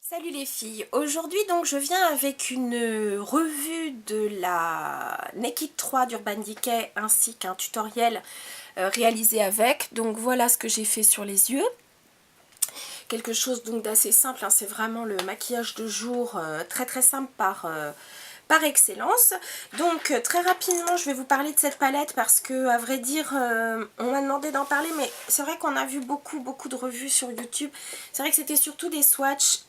Salut les filles, aujourd'hui donc je viens avec une revue de la Naked 3 d'Urban Decay ainsi qu'un tutoriel réalisé avec. Donc voilà ce que j'ai fait sur les yeux. Quelque chose donc d'assez simple, hein, c'est vraiment le maquillage de jour très très simple par excellence. Donc très rapidement je vais vous parler de cette palette parce que à vrai dire on m'a demandé d'en parler, mais c'est vrai qu'on a vu beaucoup de revues sur YouTube. C'est vrai que c'était surtout des swatchs.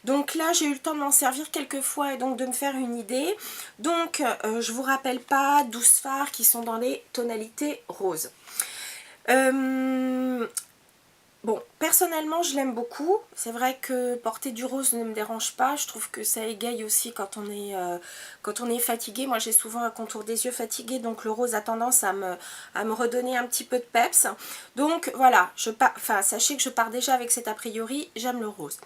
Donc là j'ai eu le temps de m'en servir quelques fois et donc de me faire une idée. Donc je vous rappelle pas 12 fards qui sont dans les tonalités roses. Bon, personnellement, je l'aime beaucoup. C'est vrai que porter du rose ne me dérange pas. Je trouve que ça égaye aussi quand on est fatigué. Moi, j'ai souvent un contour des yeux fatigué, donc le rose a tendance à me redonner un petit peu de peps. Donc voilà, sachez que je pars déjà avec cet a priori, j'aime le rose.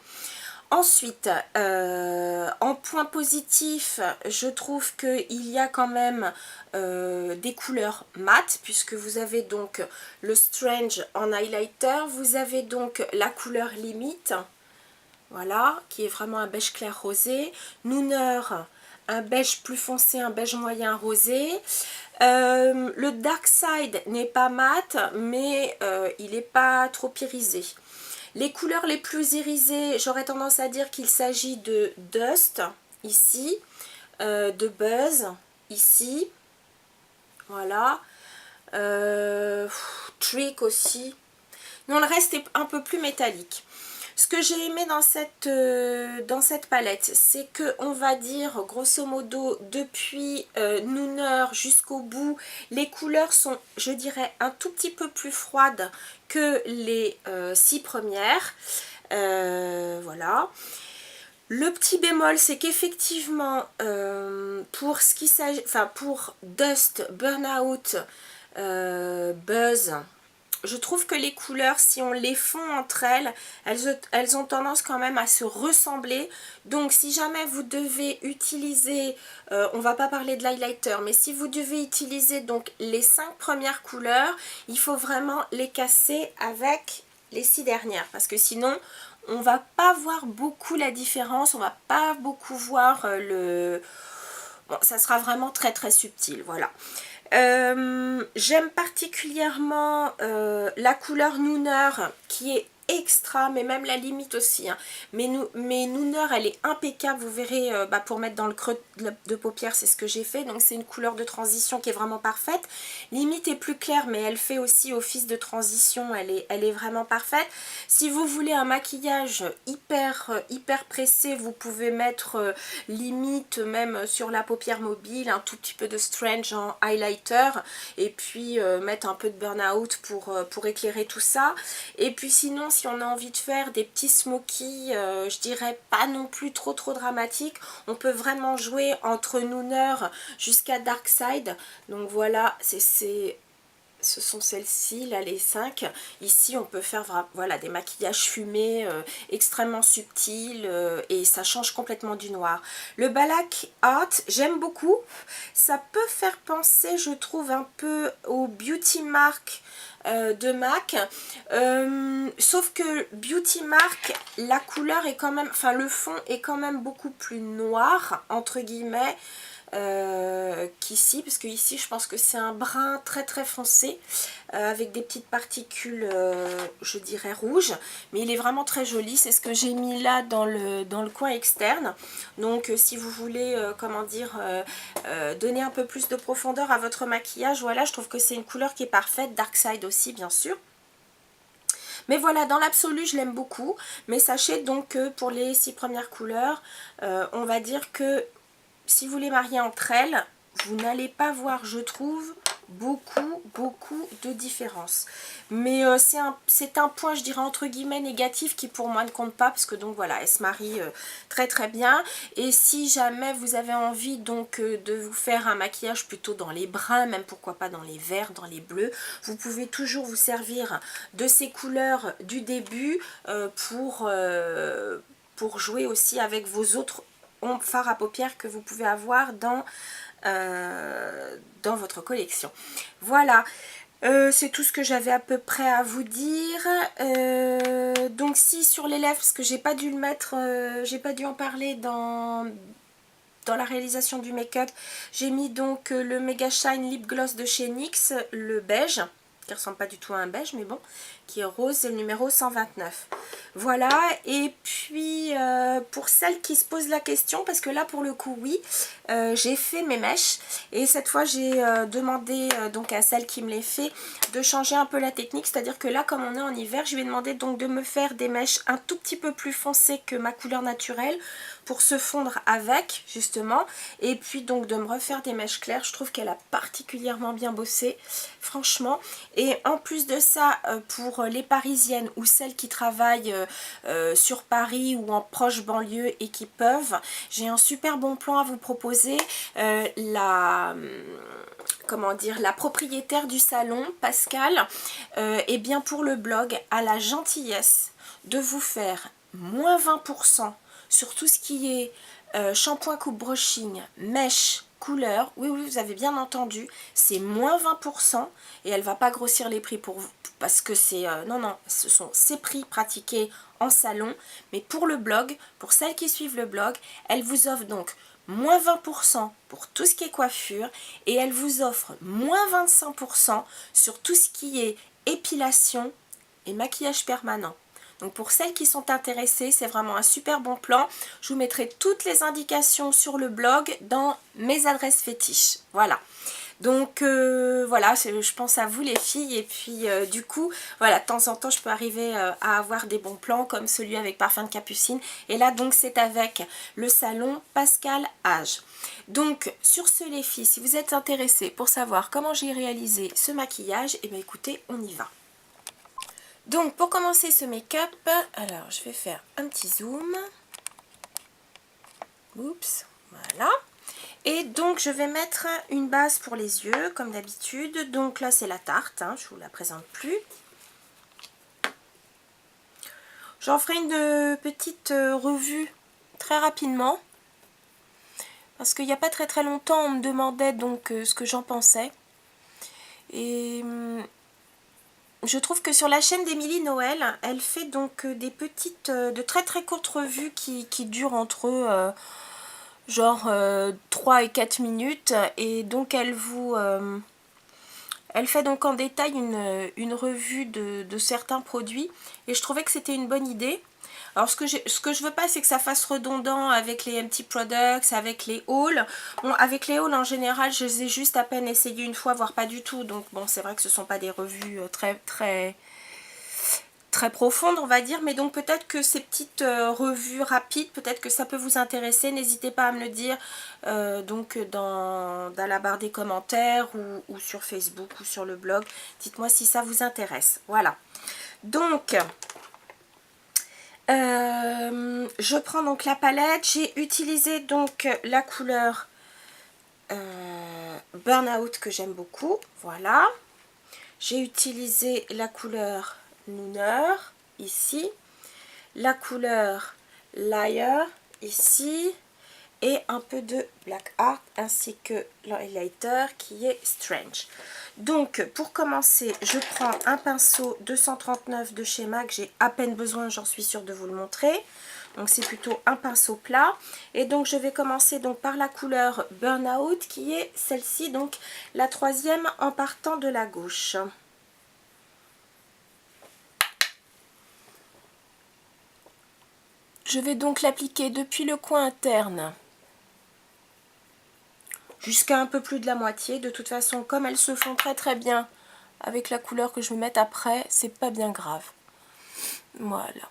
Ensuite, en point positif, je trouve qu'il y a quand même des couleurs mates, puisque vous avez donc le Strange en highlighter, vous avez donc la couleur limite, voilà, qui est vraiment un beige clair rosé, Nooner, un beige plus foncé, un beige moyen rosé. Le Dark Side n'est pas mat, mais il n'est pas trop irisé. Les couleurs les plus irisées, j'aurais tendance à dire qu'il s'agit de Dust, ici, de Buzz, ici, voilà, Trick aussi. Non, le reste est un peu plus métallique. Ce que j'ai aimé dans cette palette, c'est que, on va dire, grosso modo, depuis Nooner jusqu'au bout, les couleurs sont, je dirais, un tout petit peu plus froides que les 6 premières. Voilà. Le petit bémol, c'est qu'effectivement, pour ce qui s'agit, enfin pour Dust, Burnout, Buzz, je trouve que les couleurs, si on les fond entre elles ont tendance quand même à se ressembler. Donc si jamais vous devez utiliser, on va pas parler de l'highlighter, mais si vous devez utiliser donc les 5 premières couleurs, il faut vraiment les casser avec les 6 dernières. Parce que sinon, on va pas voir beaucoup la différence, on va pas beaucoup voir le... Bon, ça sera vraiment très subtil, voilà. J'aime particulièrement la couleur Nooner qui est extra, mais même la limite aussi, hein. Mais Nooner, elle est impeccable, vous verrez, pour mettre dans le creux de paupière, c'est ce que j'ai fait. Donc c'est une couleur de transition qui est vraiment parfaite. Limite est plus claire, mais elle fait aussi office de transition, elle est vraiment parfaite. Si vous voulez un maquillage hyper pressé, vous pouvez mettre limite même sur la paupière mobile, un tout petit peu de Strange en highlighter, et puis mettre un peu de Burnout pour éclairer tout ça. Et puis sinon, si on a envie de faire des petits smokies, je dirais pas non plus trop dramatiques, on peut vraiment jouer entre Nooner jusqu'à Dark Side. Donc voilà, ce sont celles-ci, là les 5. Ici on peut faire voilà, des maquillages fumés extrêmement subtils et ça change complètement du noir. Le Balak Art, j'aime beaucoup. Ça peut faire penser, je trouve, un peu au Beauty Mark de MAC. Sauf que Beauty Mark, la couleur est quand même, enfin le fond est quand même beaucoup plus noir, entre guillemets, qu'ici, parce que ici je pense que c'est un brun très foncé avec des petites particules je dirais rouges, mais il est vraiment très joli. C'est ce que j'ai mis là dans le coin externe. Donc si vous voulez comment dire donner un peu plus de profondeur à votre maquillage, voilà, je trouve que c'est une couleur qui est parfaite. Dark Side aussi bien sûr. Mais voilà, dans l'absolu, je l'aime beaucoup. Mais sachez donc que pour les 6 premières couleurs, on va dire que si vous les mariez entre elles, vous n'allez pas voir, je trouve, beaucoup de différence. Mais c'est un point, je dirais, entre guillemets, négatif qui pour moi ne compte pas, parce que donc voilà, elles se marient très bien. Et si jamais vous avez envie donc de vous faire un maquillage plutôt dans les bruns, même pourquoi pas dans les verts, dans les bleus, vous pouvez toujours vous servir de ces couleurs du début pour jouer aussi avec vos autres fards à paupières que vous pouvez avoir dans votre collection. Voilà. C'est tout ce que j'avais à peu près à vous dire. Donc si sur les lèvres, parce que j'ai pas dû le mettre, j'ai pas dû en parler dans la réalisation du make-up, j'ai mis donc le Mega Shine Lip Gloss de chez NYX, le beige, qui ressemble pas du tout à un beige, mais bon, qui est rose, c'est le numéro 129. Voilà, et puis pour celles qui se posent la question, parce que là pour le coup oui, j'ai fait mes mèches, et cette fois j'ai demandé donc à celle qui me les fait de changer un peu la technique, c'est-à-dire que là comme on est en hiver, je lui ai demandé donc de me faire des mèches un tout petit peu plus foncées que ma couleur naturelle, pour se fondre avec justement, et puis donc de me refaire des mèches claires. Je trouve qu'elle a particulièrement bien bossé franchement, et en plus de ça, pour les parisiennes ou celles qui travaillent sur Paris ou en proche banlieue et qui peuvent, j'ai un super bon plan à vous proposer. Comment dire, la propriétaire du salon, Pascal, et bien pour le blog, a la gentillesse de vous faire moins 20% sur tout ce qui est shampoing coupe brushing, mèche, couleur. Oui, oui, vous avez bien entendu, c'est moins 20% et elle va pas grossir les prix pour vous parce que c'est... non, non, ce sont ces prix pratiqués en salon, mais pour le blog, pour celles qui suivent le blog, elle vous offre donc moins 20% pour tout ce qui est coiffure et elle vous offre moins 25% sur tout ce qui est épilation et maquillage permanent. Donc pour celles qui sont intéressées, c'est vraiment un super bon plan. Je vous mettrai toutes les indications sur le blog dans mes adresses fétiches. Voilà. Donc voilà, je pense à vous les filles, et puis du coup, voilà, de temps en temps je peux arriver à avoir des bons plans comme celui avec Parfum de Capucine, et là donc c'est avec le salon Pascal Age. Donc sur ce les filles, si vous êtes intéressées pour savoir comment j'ai réalisé ce maquillage, et bien écoutez, on y va. Donc pour commencer ce make-up, alors je vais faire un petit zoom. Oups, voilà. Et donc je vais mettre une base pour les yeux comme d'habitude. Donc là c'est la Tarte, hein, je vous la présente plus. J'en ferai une petite revue très rapidement. Parce qu'il n'y a pas très longtemps on me demandait donc ce que j'en pensais. Et je trouve que sur la chaîne d'Émilie Noël, elle fait donc des petites, de très courtes revues qui durent entre genre 3 et 4 minutes. Et donc elle fait donc en détail une revue de certains produits. Et je trouvais que c'était une bonne idée. Alors ce que je veux pas, c'est que ça fasse redondant avec les empty products, avec les hauls. Bon, avec les hauls en général, je les ai juste à peine essayé une fois, voire pas du tout. Donc bon, c'est vrai que ce sont pas des revues très profondes, on va dire. Mais donc peut-être que ces petites revues rapides, peut-être que ça peut vous intéresser. N'hésitez pas à me le dire donc dans la barre des commentaires ou sur Facebook ou sur le blog. Dites-moi si ça vous intéresse. Voilà. Donc... je prends donc la palette, j'ai utilisé donc la couleur Burnout que j'aime beaucoup, voilà. J'ai utilisé la couleur Nooner ici, la couleur Liar ici, et un peu de Black Art ainsi que l'highlighter qui est Strange. Donc pour commencer, je prends un pinceau 239 de chez MAC, j'ai à peine besoin, j'en suis sûre de vous le montrer. Donc c'est plutôt un pinceau plat. Et donc je vais commencer donc par la couleur Burnout qui est celle-ci, donc la troisième en partant de la gauche. Je vais donc l'appliquer depuis le coin interne jusqu'à un peu plus de la moitié. De toute façon, comme elles se font très bien avec la couleur que je vais mettre après, c'est pas bien grave. Voilà.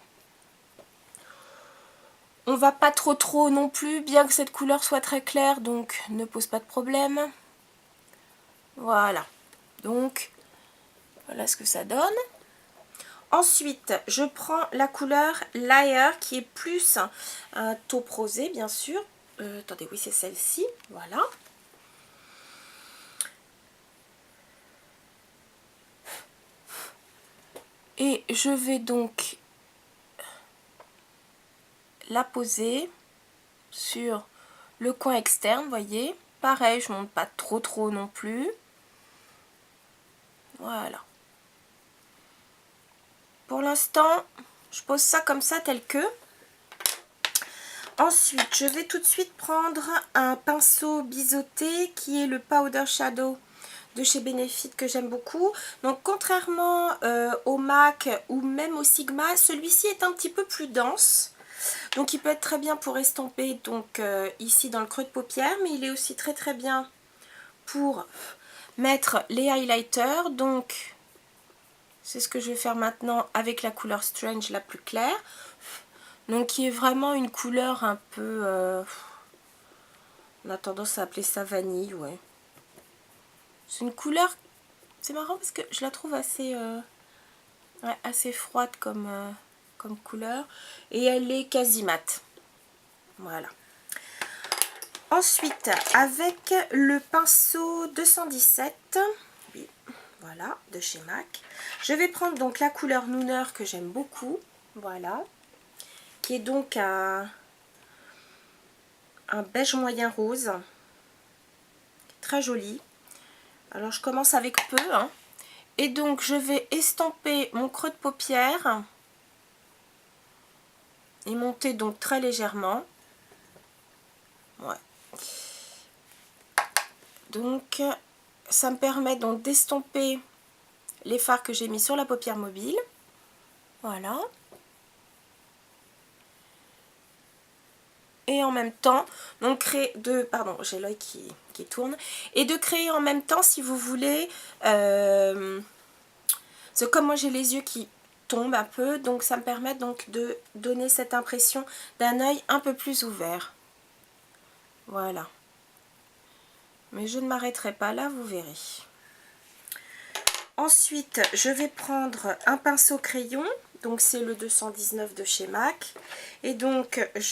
On va pas trop non plus, bien que cette couleur soit très claire, donc ne pose pas de problème. Voilà. Donc, voilà ce que ça donne. Ensuite, je prends la couleur Liar qui est plus un taupe rosé, bien sûr. Attendez, oui, c'est celle-ci. Voilà. Et je vais donc la poser sur le coin externe, vous voyez. Pareil, je ne monte pas trop non plus. Voilà. Pour l'instant, je pose ça comme ça, tel que. Ensuite, je vais tout de suite prendre un pinceau biseauté qui est le Powder Shadow de chez Benefit que j'aime beaucoup. Donc contrairement au MAC ou même au Sigma, celui-ci est un petit peu plus dense. Donc il peut être très bien pour estomper donc ici dans le creux de paupière, mais il est aussi très très bien pour mettre les highlighters. Donc c'est ce que je vais faire maintenant avec la couleur Strange la plus claire. Donc qui est vraiment une couleur un peu... on a tendance à appeler ça vanille, ouais. C'est une couleur... C'est marrant parce que je la trouve assez, ouais, assez froide comme couleur. Et elle est quasi mate. Voilà. Ensuite, avec le pinceau 217, oui, voilà, de chez MAC, je vais prendre donc la couleur Nooner que j'aime beaucoup. Voilà. Qui est donc un beige moyen rose. Très joli. Alors je commence avec peu, hein. Et donc je vais estomper mon creux de paupière et monter donc très légèrement. Ouais. Donc ça me permet donc d'estomper les fards que j'ai mis sur la paupière mobile. Voilà. Et en même temps, donc créer de... Pardon, j'ai l'œil qui tourne. Et de créer en même temps, si vous voulez... c'est comme moi j'ai les yeux qui tombent un peu, donc ça me permet donc de donner cette impression d'un œil un peu plus ouvert. Voilà. Mais je ne m'arrêterai pas là, vous verrez. Ensuite, je vais prendre un pinceau crayon. Donc c'est le 219 de chez MAC. Et donc enfin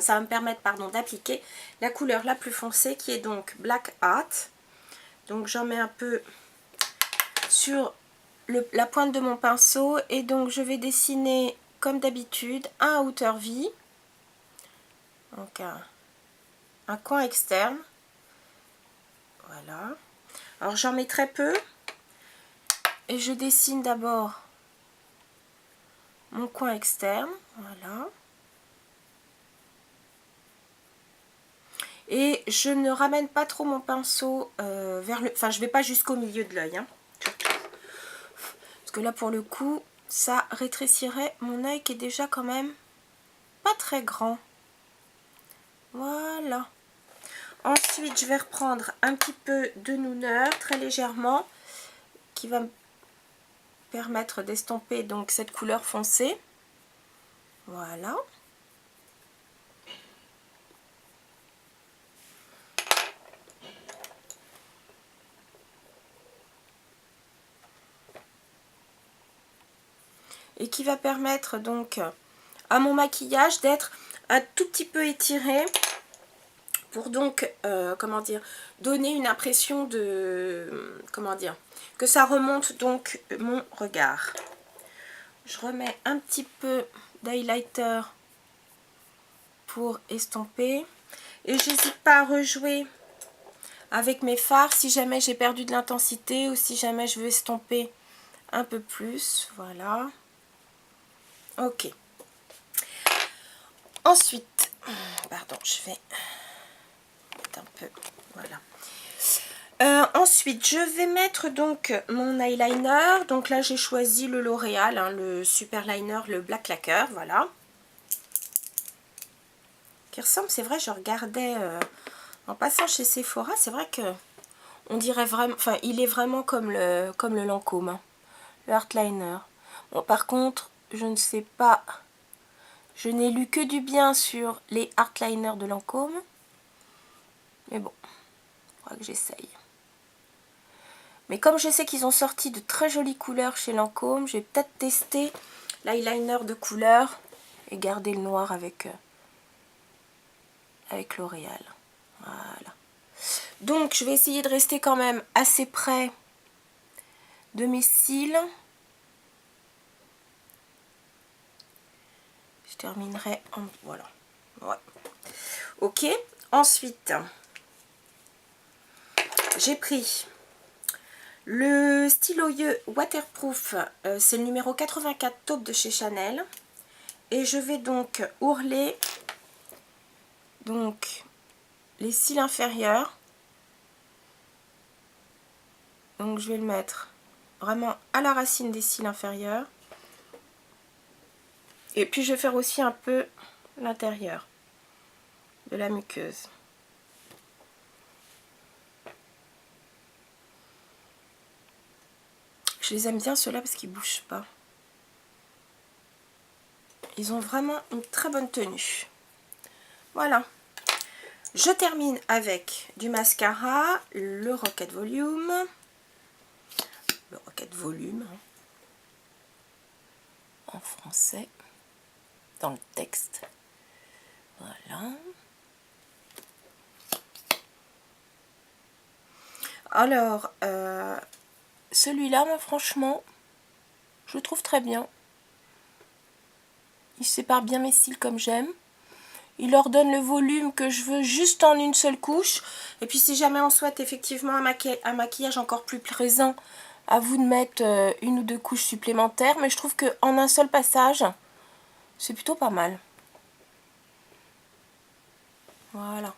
ça va me permettre, pardon, d'appliquer la couleur la plus foncée qui est donc Black Art. Donc j'en mets un peu sur la pointe de mon pinceau et donc je vais dessiner comme d'habitude un outer V. Donc un coin externe. Voilà. Alors j'en mets très peu. Et je dessine d'abord mon coin externe, voilà. Et je ne ramène pas trop mon pinceau vers le... Enfin, je ne vais pas jusqu'au milieu de l'œil, hein, parce que là, pour le coup, ça rétrécirait mon œil qui est déjà quand même pas très grand. Voilà. Ensuite, je vais reprendre un petit peu de Nooner, très légèrement, qui va me permettre d'estomper donc cette couleur foncée. Voilà. Et qui va permettre donc à mon maquillage d'être un tout petit peu étiré pour donc, comment dire, donner une impression de, comment dire, que ça remonte donc mon regard. Je remets un petit peu d'highlighter pour estomper. Et j'hésite pas à rejouer avec mes fards si jamais j'ai perdu de l'intensité ou si jamais je veux estomper un peu plus. Voilà. Ok. Ensuite, pardon, je vais mettre un peu, voilà. Ensuite, je vais mettre donc mon eyeliner. Donc là, j'ai choisi le L'Oréal, hein, le Super Liner, le Black Lacquer, voilà. Qui ressemble, c'est vrai, je regardais en passant chez Sephora, c'est vrai que on dirait vraiment, enfin, il est vraiment comme le Lancôme, hein, le Art Liner. Bon, par contre, je ne sais pas, je n'ai lu que du bien sur les Art Liners de Lancôme. Mais bon, il faudra que j'essaye. Mais comme je sais qu'ils ont sorti de très jolies couleurs chez Lancôme, je vais peut-être tester l'eyeliner de couleur et garder le noir avec L'Oréal. Voilà. Donc, je vais essayer de rester quand même assez près de mes cils. Je terminerai en... Voilà. Ouais. Ok. Ensuite, j'ai pris le stylo yeux waterproof, c'est le numéro 84 taupe de chez Chanel. Et je vais donc ourler donc les cils inférieurs. Donc je vais le mettre vraiment à la racine des cils inférieurs. Et puis je vais faire aussi un peu l'intérieur de la muqueuse. Je les aime bien ceux-là parce qu'ils ne bougent pas. Ils ont vraiment une très bonne tenue. Voilà. Je termine avec du mascara, le Rocket Volume. Le Rocket Volume, hein, en français, dans le texte. Voilà. Alors, celui-là, moi, franchement, je le trouve très bien. Il sépare bien mes cils comme j'aime. Il leur donne le volume que je veux juste en une seule couche. Et puis si jamais on souhaite effectivement un maquillage encore plus présent, à vous de mettre une ou deux couches supplémentaires. Mais je trouve qu'en un seul passage, c'est plutôt pas mal. Voilà.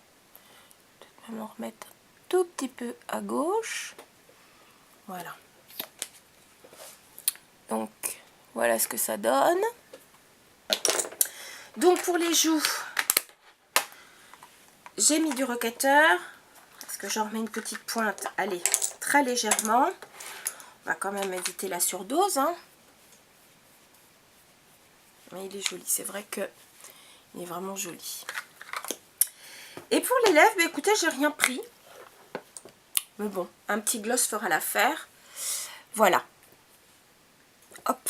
Je vais me remettre un tout petit peu à gauche. Voilà. Donc, voilà ce que ça donne. Donc pour les joues, j'ai mis du rocketeur, parce que j'en remets une petite pointe, allez, très légèrement. On va quand même éviter la surdose, hein. Mais il est joli, c'est vrai que il est vraiment joli. Et pour les lèvres, bah, écoutez, j'ai rien pris. Mais bon, un petit gloss fera l'affaire. Voilà. Hop.